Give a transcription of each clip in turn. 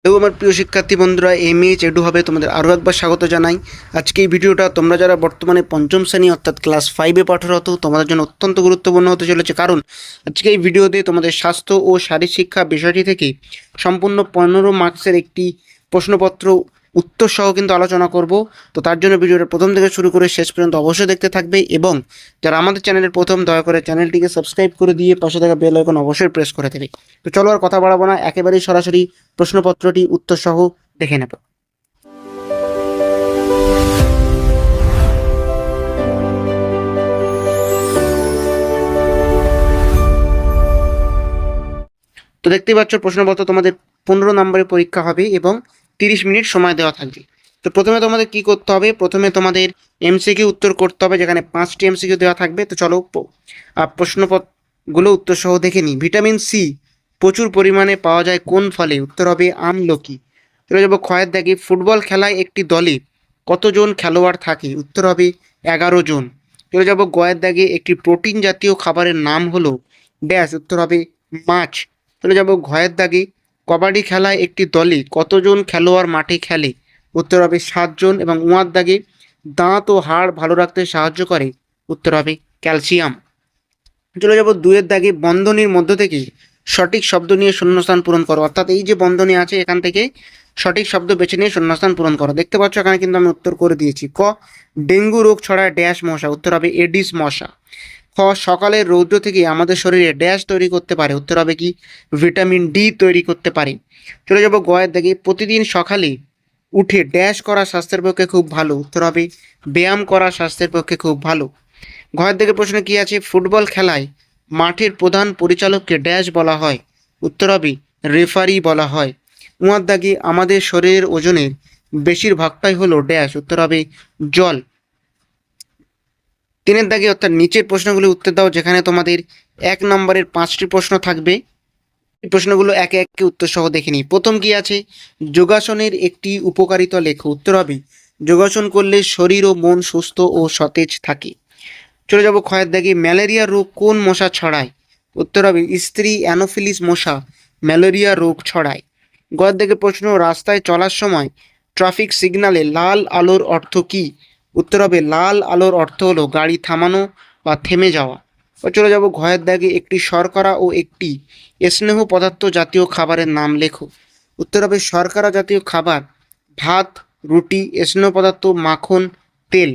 এবং আমার প্রিয় শিক্ষার্থী বন্ধুরা, এমএএইচ এডু হবে তোমাদের আরও একবার স্বাগত জানাই। আজকে এই ভিডিওটা তোমরা যারা বর্তমানে পঞ্চম শ্রেণী অর্থাৎ ক্লাস 5-এ পাঠরত তোমাদের জন্য অত্যন্ত গুরুত্বপূর্ণ হতে চলেছে, কারণ আজকে এই ভিডিওতে তোমাদের স্বাস্থ্য ও শারীর শিক্ষা বিষয়টি থেকে সম্পূর্ণ 15 মার্কসের একটি প্রশ্নপত্র উত্তর সহ কিন্তু আলোচনা করব। তো তার জন্য ভিডিওটা প্রথম থেকে শুরু করে শেষ পর্যন্ত অবশ্যই দেখতে থাকবে, এবং যারা আমাদের চ্যানেলের প্রথম, দয়া করে চ্যানেলটিকে সাবস্ক্রাইব করে দিয়ে পাশে থাকা বেল আইকন অবশ্যই প্রেস করে দেবে। তো চলো আর কথা বাড়াবো না, একেবারেই সরাসরি প্রশ্নপত্রটি উত্তর সহ দেখে নেব। তো দেখতেই পাচ্ছ, প্রশ্নপত্র তোমাদের 15 নম্বরের পরীক্ষা হবে এবং 30 মিনিট সময় দেওয়া থাকবে। তো প্রথমে তোমাদের কি করতে হবে, প্রথমে তোমাদের এমসিকিউ উত্তর করতে হবে, যেখানে 5টি এমসিকিউ দেওয়া থাকবে। তো চলো প্রশ্নপত্রগুলো উত্তর সহ দেখে নিই। ভিটামিন সি প্রচুর পরিমাণে পাওয়া যায় কোন ফলে? উত্তর হবে আমলকি। চলে যাবো ক্ষয়ের দাগে, ফুটবল খেলায় একটি দলে কতজন খেলোয়াড় থাকে? উত্তর হবে 11 জন। চলে যাবো গয়ের দাগে, একটি প্রোটিন জাতীয় খাবারের নাম হলো ড্যাশ। উত্তর হবে মাছ। চলে যাব ঘয়ের দাগে, কবাডি খেলায় একটি দলে কতজন খেলোয়াড় মাঠে খেলে? উত্তর হবে 7 জন। এবং উঁয়ার দাগে, দাঁত ও হাড় ভালো রাখতে সাহায্য করে? উত্তর হবে ক্যালসিয়াম। চলে যাব 2-এর দাগে, বন্ধনীর মধ্য থেকে সঠিক শব্দ নিয়ে শূন্যস্থান পূরণ করো। অর্থাৎ এই যে বন্ধনী আছে, এখান থেকে সঠিক শব্দ বেছে নিয়ে শূন্যস্থান পূরণ করো। দেখতে পাচ্ছ এখানে কিন্তু আমি উত্তর করে দিয়েছি। ক, ডেঙ্গু রোগ ছড়ায় ড্যাশ মশা? উত্তর হবে এডিস মশা। খ, সকালের রৌদ্র থেকে আমাদের শরীরে ড্যাশ তৈরি করতে পারে? উত্তর হবে কি ভিটামিন ডি তৈরি করতে পারে। চলে যাব গয়ের দিকে, প্রতিদিন সকালে উঠে ড্যাশ করা স্বাস্থ্যের পক্ষে খুব ভালো? উত্তর হবে ব্যায়াম করা স্বাস্থ্যের পক্ষে খুব ভালো। ঘয়ের দিকে প্রশ্ন কি আছে, ফুটবল খেলায় মাঠের প্রধান পরিচালককে ড্যাশ বলা হয়? উত্তর হবে রেফারি বলা হয়। উঁয়ার দাগে, আমাদের শরীরের ওজনের বেশিরভাগটাই হলো ড্যাশ? উত্তর হবে জল। 3-এর দাগে অর্থাৎ নিচের প্রশ্নগুলি উত্তর দাও, যেখানে তোমাদের 1 নম্বরের 5টি প্রশ্ন থাকবে। এই প্রশ্নগুলো একে একে উত্তর সহ দেখে নিই। প্রথম কি আছে, যোগাসনের একটি উপকারিতা লেখো? উত্তর হবে যোগাসন করলে শরীর ও মন সুস্থ ও সতেজ থাকে। চলে যাব ক্ষয়ের দাগে, ম্যালেরিয়া রোগ কোন মশা ছড়ায়? উত্তর হবে স্ত্রী অ্যানোফিলিস মশা ম্যালেরিয়া রোগ ছড়ায়। গয়ের দাগে প্রশ্ন, রাস্তায় চলার সময় ট্রাফিক সিগন্যালে লাল আলোর অর্থ কী? উত্তর হবে লাল আলোর অর্থ হলো গাড়ি থামানো বা থেমে যাওয়া। চলে যাব ঘয়ের দাগে, একটি শর্করা ও একটি স্নেহ পদার্থ জাতীয় খাবারের নাম লেখো? উত্তর হবে শর্করা জাতীয় খাবার ভাত, রুটি, স্নেহ পদার্থ মাখন, তেল।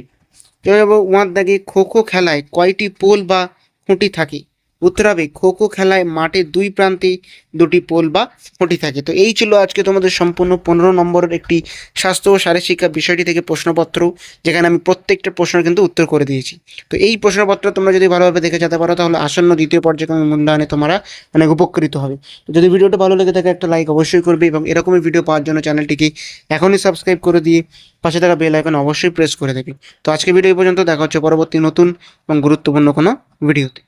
চলে যাব উঁয়ার দাগে, খো খো খেলায় কয়টি পোল বা খুঁটি থাকে? উত্তর হবে খো খো খেলায় মাঠের 2 প্রান্তে 2টি পোল বা খুঁটি থাকে। তো এই ছিল আজকে তোমাদের সম্পূর্ণ 15 নম্বরের একটি স্বাস্থ্য ও শারীর শিক্ষা বিষয়টি থেকে প্রশ্নপত্র, যেখানে আমি প্রত্যেকটা প্রশ্নের কিন্তু উত্তর করে দিয়েছি। তো এই প্রশ্নপত্র তোমরা যদি ভালোভাবে দেখে যেতে পারো, তাহলে আসন্ন দ্বিতীয় পর্যায়ক্রমিক মূল্যায়নে তোমরা অনেক উপকৃত হবে। তো যদি ভিডিওটা ভালো লেগে থাকে, একটা লাইক অবশ্যই করবে, এবং এরকমই ভিডিও পাওয়ার জন্য চ্যানেলটিকে এখনই সাবস্ক্রাইব করে দিয়ে পাশে থাকা বেল আইকন অবশ্যই প্রেস করে দেবে। তো আজকে ভিডিও এই পর্যন্ত, দেখা হচ্ছে পরবর্তী নতুন এবং গুরুত্বপূর্ণ কোনো ভিডিওতে।